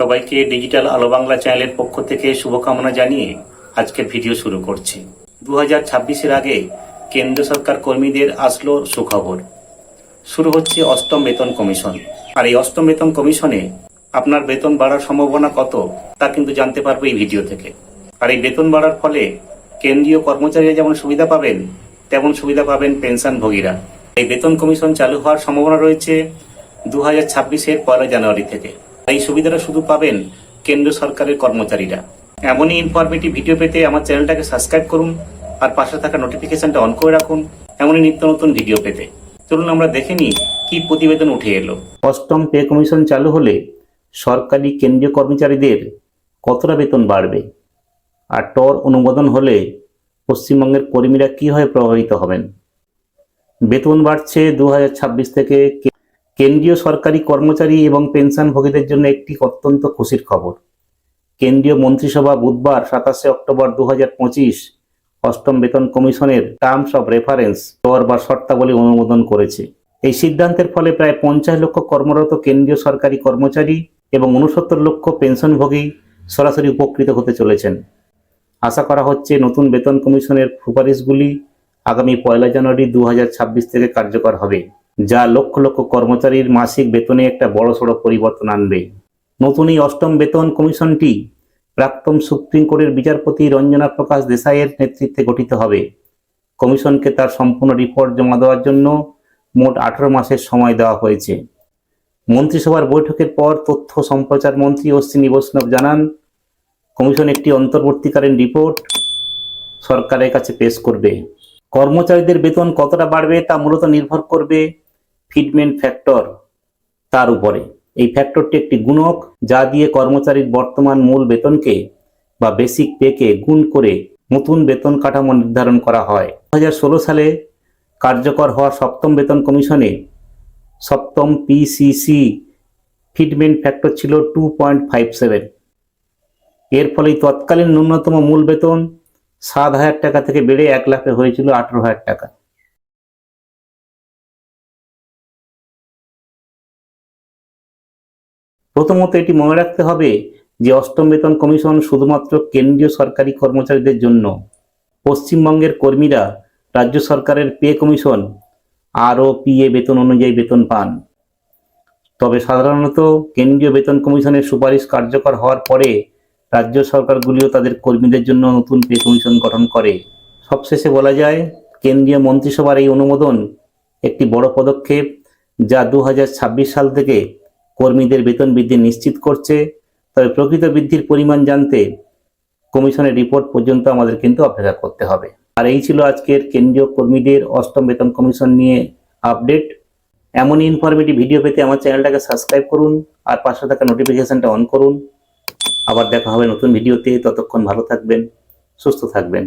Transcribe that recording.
সবাইকে ডিজিটাল আলো বাংলা চ্যানেলের পক্ষ থেকে শুভকামনা জানিয়ে আজকের ভিডিও শুরু করছি। 2026-এর আগে কেন্দ্র সরকার কর্মীদের আসলো সুখবর। শুরু হচ্ছে অষ্টম বেতন কমিশন। আর এই অষ্টম বেতন কমিশনে আপনার বেতন বাড়ার সম্ভাবনা কত তা কিন্তু জানতে পারবো এই ভিডিও থেকে। আর এই বেতন বাড়ার ফলে কেন্দ্রীয় কর্মচারীরা যেমন সুবিধা পাবেন, তেমন সুবিধা পাবেন পেনশনভোগীরা। এই বেতন কমিশন চালু হওয়ার সম্ভাবনা রয়েছে 2026-এর 1 জানুয়ারি থেকে। এই সুবিধাটা শুধু পাবেন কেন্দ্র সরকারের কর্মচারীরা। এমনই ইনফরমেটিভ ভিডিও পেতে আমার চ্যানেলটাকে সাবস্ক্রাইব করুন আর পাশে থাকা নোটিফিকেশনটা অন করে রাখুন এমনই নিত্য নতুন ভিডিও পেতে। চলুন আমরা দেখে নিই কি প্রতিবেদন উঠে এলো। অষ্টম পে কমিশন চালু হলে সরকারি কেন্দ্রীয় কর্মচারীদের কতটা বেতন বাড়বে, আর টর অনুমোদন হলে পশ্চিমবঙ্গের কর্মীরা কিভাবে প্রভাবিত হবেন। বেতন বাড়ছে 2026 থেকে। কেন্দ্রীয় সরকারি কর্মচারী এবং পেনশনভোগীদের জন্য একটি অত্যন্ত খুশির খবর। কেন্দ্রীয় মন্ত্রিসভা বুধবার 27 অক্টোবর 2025 অষ্টম বেতন কমিশনের টার্মস অফ রেফারেন্স দর বা শর্তাবলী অনুমোদন করেছে। এই সিদ্ধান্তের ফলে প্রায় 50 লক্ষ কর্মরত কেন্দ্রীয় সরকারি কর্মচারী এবং 69 লক্ষ পেনশনভোগী সরাসরি উপকৃত হতে চলেছেন। আশা করা হচ্ছে নতুন বেতন কমিশনের সুপারিশগুলি আগামী 1 জানুয়ারি 2026 থেকে কার্যকর হবে, যা লক্ষ লক্ষ কর্মচারীর মাসিক বেতনে একটা বড়সড় পরিবর্তন আনবে। নতুন এই অষ্টম বেতন কমিশনটি প্রাক্তন সুপ্রিম কোর্টের বিচারপতি রঞ্জনা প্রকাশ দেসাইয়ের নেতৃত্বে গঠিত হবে। কমিশনকে তার সম্পূর্ণ রিপোর্ট জমা দেওয়ার জন্য মোট 18 মাসের সময় দেওয়া হয়েছে। মন্ত্রিসভার বৈঠকের পর তথ্য সম্প্রচার মন্ত্রী অশ্বিনী বৈষ্ণব জানান, কমিশন একটি অন্তর্বর্তীকালীন রিপোর্ট সরকারের কাছে পেশ করবে। কর্মচারীদের বেতন কতটা বাড়বে তা মূলত নির্ভর করবে ফিটমেন্ট ফ্যাক্টর তার উপরে। এই ফ্যাক্টরটি একটি গুণক যা দিয়ে কর্মচারীর বর্তমান মূল বেতনকে বা বেসিক পেকে গুণ করে নতুন বেতন কাঠামো নির্ধারণ করা হয়। 2016 সালে কার্যকর হওয়া সপ্তম বেতন কমিশনে সপ্তম পিসিসি ফিটমেন্ট ফ্যাক্টর ছিল 2.57। এর ফলে তৎকালীন ন্যূনতম মূল বেতন 7,000 টাকা থেকে বেড়ে 1 লাখে হয়েছিল 18,000 টাকা। প্রথমত এটি মনে রাখতে হবে যে অষ্টম বেতন কমিশন শুধুমাত্র কেন্দ্রীয় সরকারি কর্মচারীদের জন্য। পশ্চিমবঙ্গের কর্মীরা রাজ্য সরকারের পে কমিশন ROPA বেতন অনুযায়ী বেতন পান। তবে সাধারণত কেন্দ্রীয় বেতন কমিশনের সুপারিশ কার্যকর হওয়ার পরে রাজ্য সরকারগুলিও তাদের কর্মীদের জন্য নতুন পে কমিশন গঠন করে। সবশেষে বলা যায়, কেন্দ্রীয় মন্ত্রিসভার এই অনুমোদন একটি বড় পদক্ষেপ যা 2026 সাল থেকে কর্মীদের বেতন বৃদ্ধি নিশ্চিত করছে। তবে প্রকৃত বৃদ্ধির পরিমাণ জানতে কমিশনের রিপোর্ট পর্যন্ত আমাদের কিন্তু অপেক্ষা করতে হবে। আর এই ছিল আজকের কেন্দ্রীয় কর্মীদের অষ্টম বেতন কমিশন নিয়ে আপডেট। এমনই ইনফরমেটিভ ভিডিও পেতে আমার চ্যানেলটাকে সাবস্ক্রাইব করুন আর পাশে থাকা নোটিফিকেশনটা অন করুন। আবার দেখা হবে নতুন ভিডিওতে। ততক্ষণ ভালো থাকবেন, সুস্থ থাকবেন।